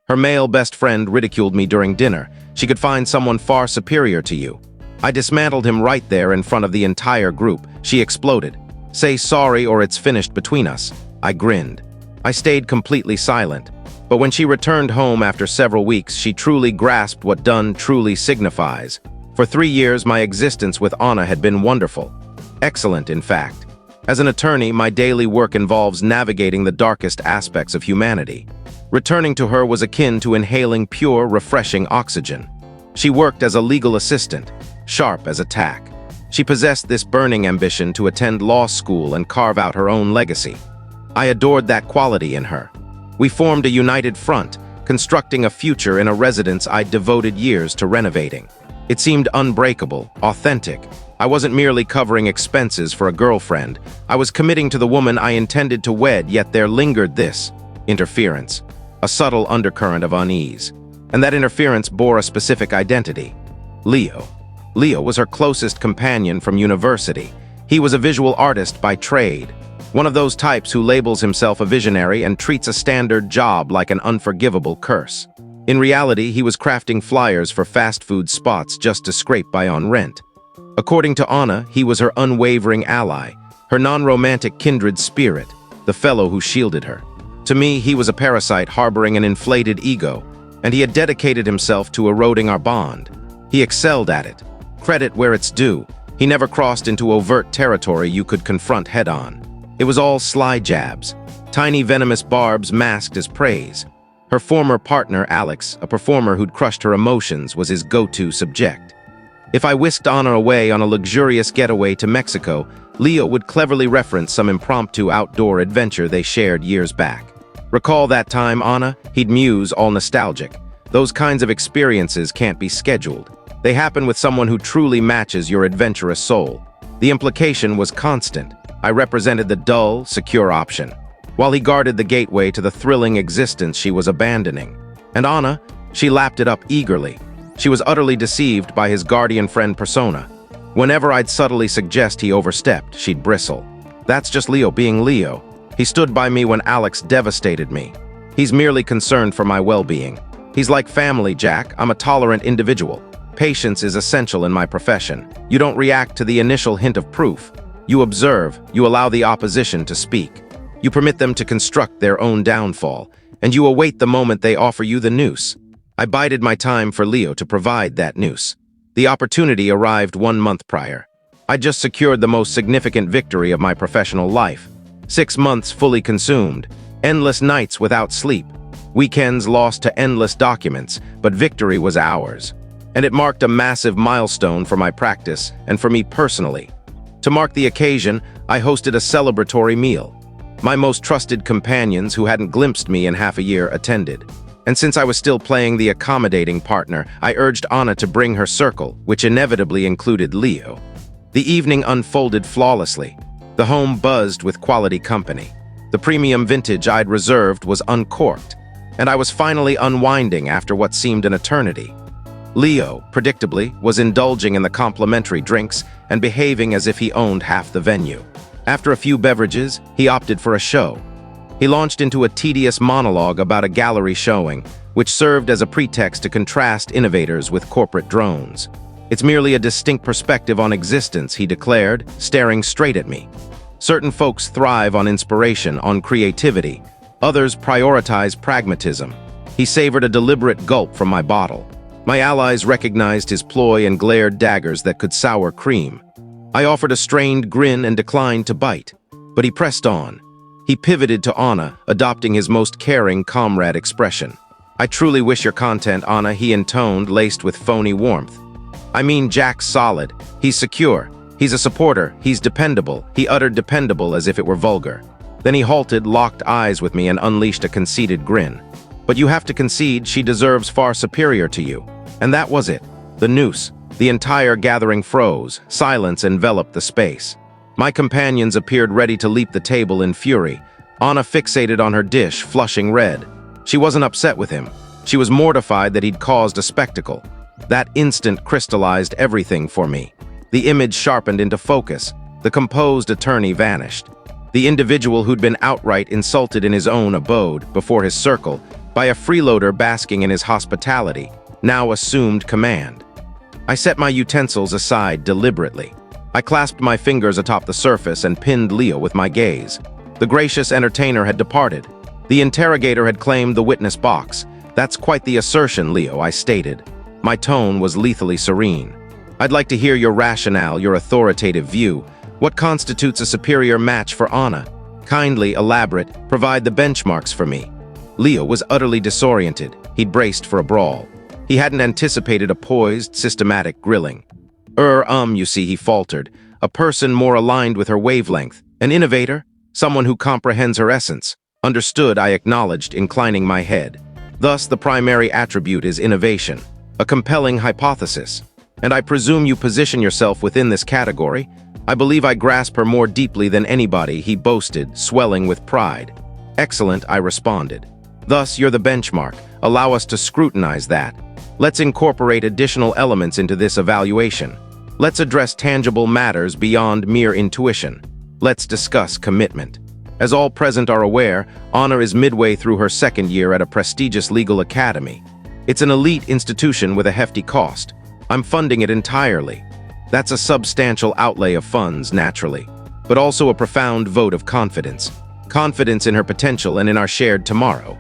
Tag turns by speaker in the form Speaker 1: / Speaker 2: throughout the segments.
Speaker 1: Her male best friend ridiculed me during dinner. She could find someone far superior to you. I dismantled him right there in front of the entire group. She exploded. Say sorry or it's finished between us. I grinned. I stayed completely silent. But when she returned home after several weeks, she truly grasped what done truly signifies. For 3 years, my existence with Anna had been wonderful. Excellent, in fact. As an attorney, my daily work involves navigating the darkest aspects of humanity. Returning to her was akin to inhaling pure, refreshing oxygen. She worked as a legal assistant, sharp as a tack. She possessed this burning ambition to attend law school and carve out her own legacy. I adored that quality in her. We formed a united front, constructing a future in a residence I'd devoted years to renovating. It seemed unbreakable, authentic. I wasn't merely covering expenses for a girlfriend. I was committing to the woman I intended to wed, yet there lingered this interference, a subtle undercurrent of unease. And that interference bore a specific identity. Leo. Leo was her closest companion from university. He was a visual artist by trade. One of those types who labels himself a visionary and treats a standard job like an unforgivable curse. In reality, he was crafting flyers for fast food spots just to scrape by on rent. According to Anna, he was her unwavering ally, her non-romantic kindred spirit, the fellow who shielded her. To me, he was a parasite harboring an inflated ego, and he had dedicated himself to eroding our bond. He excelled at it. Credit where it's due. He never crossed into overt territory you could confront head-on. It was all sly jabs, tiny venomous barbs masked as praise. Her former partner, Alex, a performer who'd crushed her emotions, was his go-to subject. If I whisked Anna away on a luxurious getaway to Mexico, Leo would cleverly reference some impromptu outdoor adventure they shared years back. Recall that time, Anna? He'd muse, all nostalgic. Those kinds of experiences can't be scheduled. They happen with someone who truly matches your adventurous soul. The implication was constant. I represented the dull, secure option, while he guarded the gateway to the thrilling existence she was abandoning. And Anna, she lapped it up eagerly. She was utterly deceived by his guardian friend persona. Whenever I'd subtly suggest he overstepped, she'd bristle. That's just Leo being Leo. He stood by me when Alex devastated me. He's merely concerned for my well-being. He's like family, Jack. I'm a tolerant individual. Patience is essential in my profession. You don't react to the initial hint of proof. You observe, you allow the opposition to speak. You permit them to construct their own downfall, and you await the moment they offer you the noose. I bided my time for Leo to provide that noose. The opportunity arrived 1 month prior. I just secured the most significant victory of my professional life. 6 months fully consumed, endless nights without sleep, weekends lost to endless documents, but victory was ours. And it marked a massive milestone for my practice and for me personally. To mark the occasion, I hosted a celebratory meal. My most trusted companions who hadn't glimpsed me in half a year attended. And since I was still playing the accommodating partner, I urged Anna to bring her circle, which inevitably included Leo. The evening unfolded flawlessly. The home buzzed with quality company. The premium vintage I'd reserved was uncorked, and I was finally unwinding after what seemed an eternity. Leo, predictably, was indulging in the complimentary drinks and behaving as if he owned half the venue. After a few beverages, he opted for a show. He launched into a tedious monologue about a gallery showing, which served as a pretext to contrast innovators with corporate drones. It's merely a distinct perspective on existence, he declared, staring straight at me. Certain folks thrive on inspiration, on creativity. Others prioritize pragmatism. He savored a deliberate gulp from my bottle. My allies recognized his ploy and glared daggers that could sour cream. I offered a strained grin and declined to bite, but he pressed on. He pivoted to Anna, adopting his most caring comrade expression. I truly wish your content, Anna, he intoned, laced with phony warmth. I mean, Jack's solid. He's secure. He's a supporter. He's dependable. He uttered dependable as if it were vulgar. Then he halted, locked eyes with me, and unleashed a conceited grin. But you have to concede she deserves far superior to you. And that was it. The noose. The entire gathering froze. Silence enveloped the space. My companions appeared ready to leap the table in fury. Anna fixated on her dish, flushing red. She wasn't upset with him. She was mortified that he'd caused a spectacle. That instant crystallized everything for me. The image sharpened into focus. The composed attorney vanished. The individual who'd been outright insulted in his own abode, before his circle, by a freeloader basking in his hospitality, now assumed command. I set my utensils aside deliberately. I clasped my fingers atop the surface and pinned Leo with my gaze. The gracious entertainer had departed. The interrogator had claimed the witness box. "That's quite the assertion, Leo," I stated. My tone was lethally serene. "I'd like to hear your rationale, your authoritative view. What constitutes a superior match for Anna? Kindly, elaborate, provide the benchmarks for me." Leo was utterly disoriented. He'd braced for a brawl. He hadn't anticipated a poised, systematic grilling. You see," he faltered. "A person more aligned with her wavelength. An innovator? Someone who comprehends her essence." "Understood," I acknowledged, inclining my head. "Thus, the primary attribute is innovation. A compelling hypothesis. And I presume you position yourself within this category?" "I believe I grasp her more deeply than anybody," he boasted, swelling with pride. "Excellent," I responded. "Thus, you're the benchmark. Allow us to scrutinize that. Let's incorporate additional elements into this evaluation. Let's address tangible matters beyond mere intuition. Let's discuss commitment." As all present are aware, Anna is midway through her second year at a prestigious legal academy. It's an elite institution with a hefty cost. I'm funding it entirely. That's a substantial outlay of funds, naturally, but also a profound vote of confidence. Confidence in her potential and in our shared tomorrow.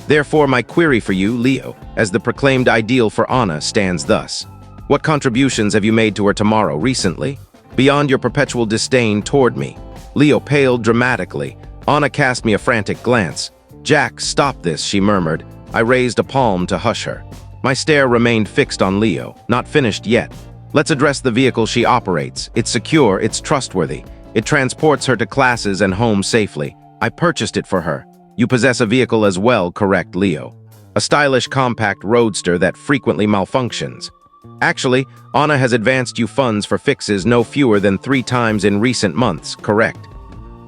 Speaker 1: Therefore, my query for you, Leo, as the proclaimed ideal for Anna, stands thus. What contributions have you made to her tomorrow recently? Beyond your perpetual disdain toward me. Leo paled dramatically. Anna cast me a frantic glance. "Jack, stop this," she murmured. I raised a palm to hush her. My stare remained fixed on Leo. "Not finished yet. Let's address the vehicle she operates. It's secure, it's trustworthy. It transports her to classes and home safely. I purchased it for her. You possess a vehicle as well, correct, Leo? A stylish compact roadster that frequently malfunctions. Actually, Anna has advanced you funds for fixes no fewer than 3 times in recent months, correct?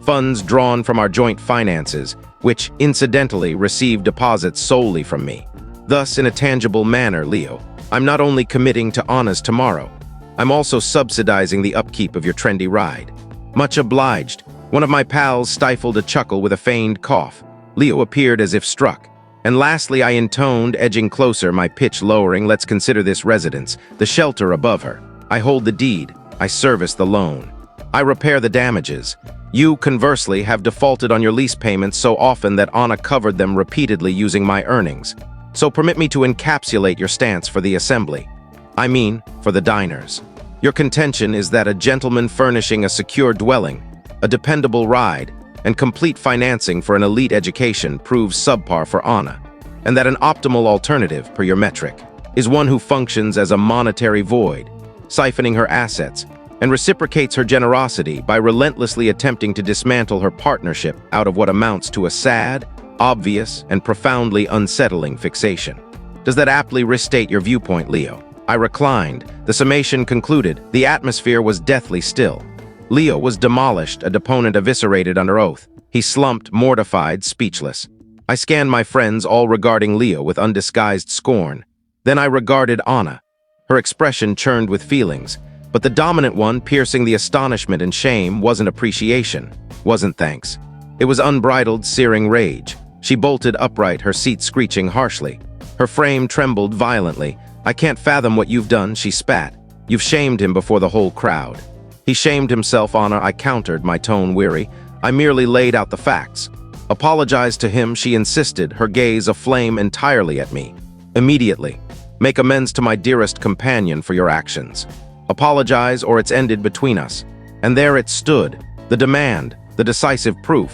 Speaker 1: Funds drawn from our joint finances, which, incidentally, receive deposits solely from me. Thus, in a tangible manner, Leo, I'm not only committing to Anna's tomorrow, I'm also subsidizing the upkeep of your trendy ride. Much obliged. One of my pals stifled a chuckle with a feigned cough. Leo appeared as if struck. And lastly, I intoned, edging closer, my pitch lowering, let's consider this residence, the shelter above her. I hold the deed. I service the loan. I repair the damages. You, conversely, have defaulted on your lease payments so often that Anna covered them repeatedly using my earnings. So permit me to encapsulate your stance for the assembly. I mean, for the diners. Your contention is that a gentleman furnishing a secure dwelling, a dependable ride, and complete financing for an elite education proves subpar for Anna, and that an optimal alternative, per your metric, is one who functions as a monetary void, siphoning her assets, and reciprocates her generosity by relentlessly attempting to dismantle her partnership out of what amounts to a sad, obvious, and profoundly unsettling fixation. Does that aptly restate your viewpoint, Leo? I reclined. The summation concluded. The atmosphere was deathly still. Leo was demolished, a deponent eviscerated under oath. He slumped, mortified, speechless. I scanned my friends, all regarding Leo with undisguised scorn. Then I regarded Anna. Her expression churned with feelings, but the dominant one, piercing the astonishment and shame, wasn't appreciation, wasn't thanks. It was unbridled, searing rage. She bolted upright, her seat screeching harshly. Her frame trembled violently. "I can't fathom what you've done," she spat. "You've shamed him before the whole crowd." "He shamed himself, Anna," I countered, my tone weary. "I merely laid out the facts." "Apologize to him," she insisted, her gaze aflame entirely at me. "Immediately. Make amends to my dearest companion for your actions. Apologize or it's ended between us." And there it stood, the demand, the decisive proof.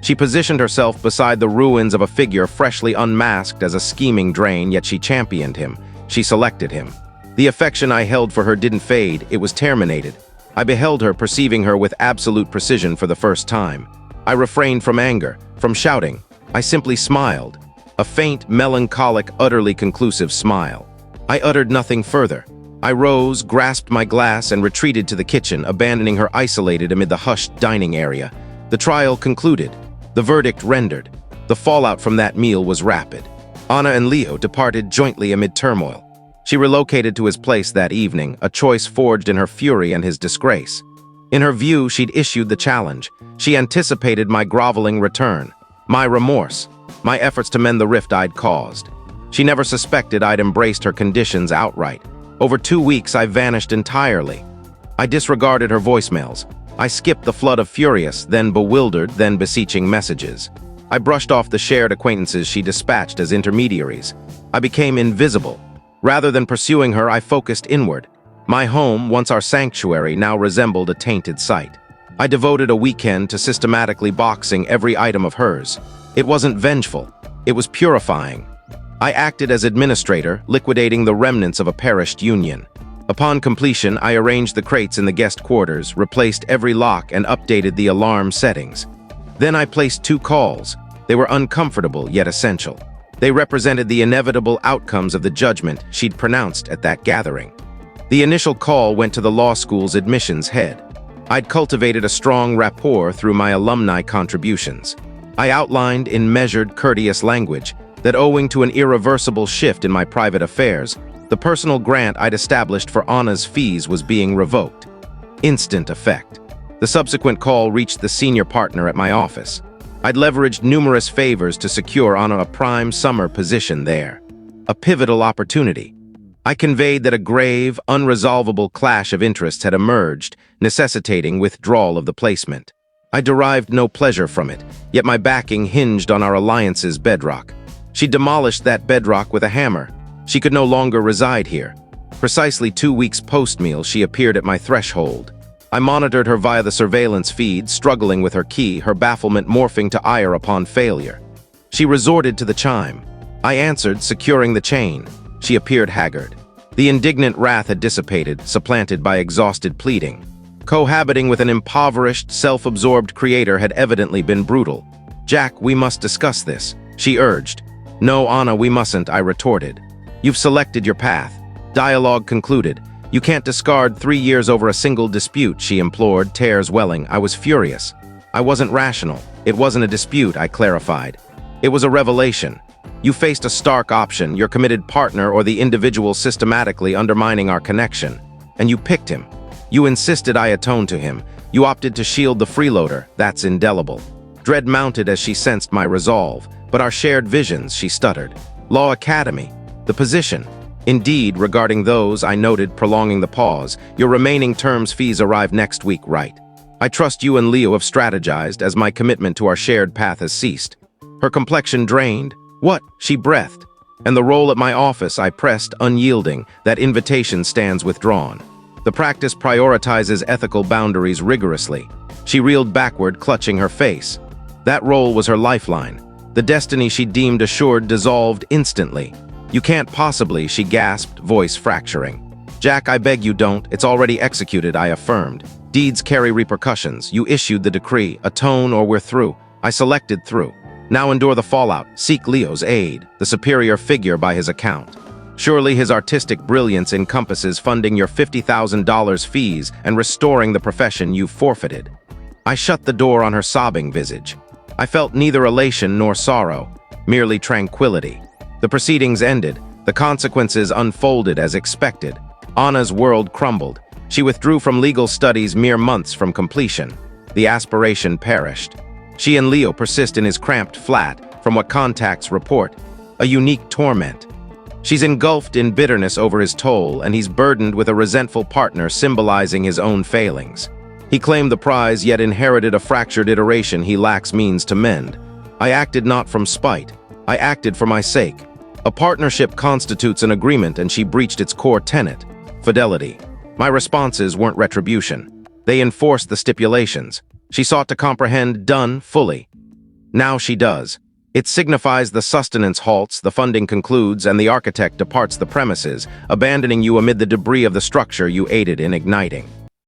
Speaker 1: She positioned herself beside the ruins of a figure freshly unmasked as a scheming drain, yet she championed him. She selected him. The affection I held for her didn't fade, it was terminated. I beheld her, perceiving her with absolute precision for the first time. I refrained from anger, from shouting. I simply smiled. A faint, melancholic, utterly conclusive smile. I uttered nothing further. I rose, grasped my glass, and retreated to the kitchen, abandoning her isolated amid the hushed dining area. The trial concluded. The verdict rendered. The fallout from that meal was rapid. Anna and Leo departed jointly amid turmoil. She relocated to his place that evening, a choice forged in her fury and his disgrace. In her view, she'd issued the challenge. She anticipated my groveling return, my remorse. my efforts to mend the rift I'd caused. She never suspected I'd embraced her conditions outright. Over 2 weeks, I vanished entirely. I disregarded her voicemails. I skipped the flood of furious, then bewildered, then beseeching messages. I brushed off the shared acquaintances she dispatched as intermediaries. I became invisible. Rather than pursuing her, I focused inward. My home, once our sanctuary, now resembled a tainted site. I devoted a weekend to systematically boxing every item of hers. It wasn't vengeful. It was purifying. I acted as administrator, liquidating the remnants of a perished union. Upon completion, I arranged the crates in the guest quarters, replaced every lock, and updated the alarm settings. Then I placed 2 calls. They were uncomfortable yet essential. They represented the inevitable outcomes of the judgment she'd pronounced at that gathering. The initial call went to the law school's admissions head. I'd cultivated a strong rapport through my alumni contributions. I outlined in measured, courteous language that owing to an irreversible shift in my private affairs, the personal grant I'd established for Anna's fees was being revoked. Instant effect. The subsequent call reached the senior partner at my office. I'd leveraged numerous favors to secure Anna a prime summer position there. A pivotal opportunity. I conveyed that a grave, unresolvable clash of interests had emerged, necessitating withdrawal of the placement. I derived no pleasure from it, yet my backing hinged on our alliance's bedrock. She demolished that bedrock with a hammer. She could no longer reside here. Precisely 2 weeks post-meal, she appeared at my threshold. I monitored her via the surveillance feed, struggling with her key, her bafflement morphing to ire upon failure. She resorted to the chime. I answered, securing the chain. She appeared haggard. The indignant wrath had dissipated, supplanted by exhausted pleading. Cohabiting with an impoverished, self-absorbed creator had evidently been brutal. "Jack, we must discuss this," she urged. "No, Anna, we mustn't," I retorted. "You've selected your path." Dialogue concluded. "You can't discard 3 years over a single dispute," she implored, tears welling. I was furious. I wasn't rational. It wasn't a dispute, I clarified. It was a revelation. You faced a stark option, your committed partner or the individual systematically undermining our connection. And you picked him. You insisted I atone to him. You opted to shield the freeloader. That's indelible. Dread mounted as she sensed my resolve. But our shared visions, she stuttered. Law Academy. The position. Indeed, regarding those, I noted, prolonging the pause, your remaining terms fees arrive next week, right? I trust you and Leo have strategized as my commitment to our shared path has ceased. Her complexion drained. "What?" she breathed. And the role at my office, I pressed, unyielding. That invitation stands withdrawn. The practice prioritizes ethical boundaries rigorously. She reeled backward, clutching her face. That role was her lifeline. The destiny she deemed assured dissolved instantly. "You can't possibly," she gasped, voice fracturing. "Jack, I beg you don't. It's already executed," I affirmed. "Deeds carry repercussions. You issued the decree. Atone or we're through." I selected through. Now endure the fallout. Seek Leo's aid, the superior figure by his account. Surely his artistic brilliance encompasses funding your $50,000 fees and restoring the profession you've forfeited. I shut the door on her sobbing visage. I felt neither elation nor sorrow, merely tranquility. The proceedings ended. The consequences unfolded as expected. Anna's world crumbled. She withdrew from legal studies mere months from completion. The aspiration perished. She and Leo persist in his cramped flat, from what contacts report. A unique torment. She's engulfed in bitterness over his toll, and he's burdened with a resentful partner symbolizing his own failings. He claimed the prize, yet inherited a fractured iteration he lacks means to mend. I acted not from spite. I acted for my sake. A partnership constitutes an agreement, and she breached its core tenet, fidelity. My responses weren't retribution. They enforced the stipulations. She sought to comprehend done fully. Now she does. It signifies the sustenance halts, the funding concludes, and the architect departs the premises, abandoning you amid the debris of the structure you aided in igniting.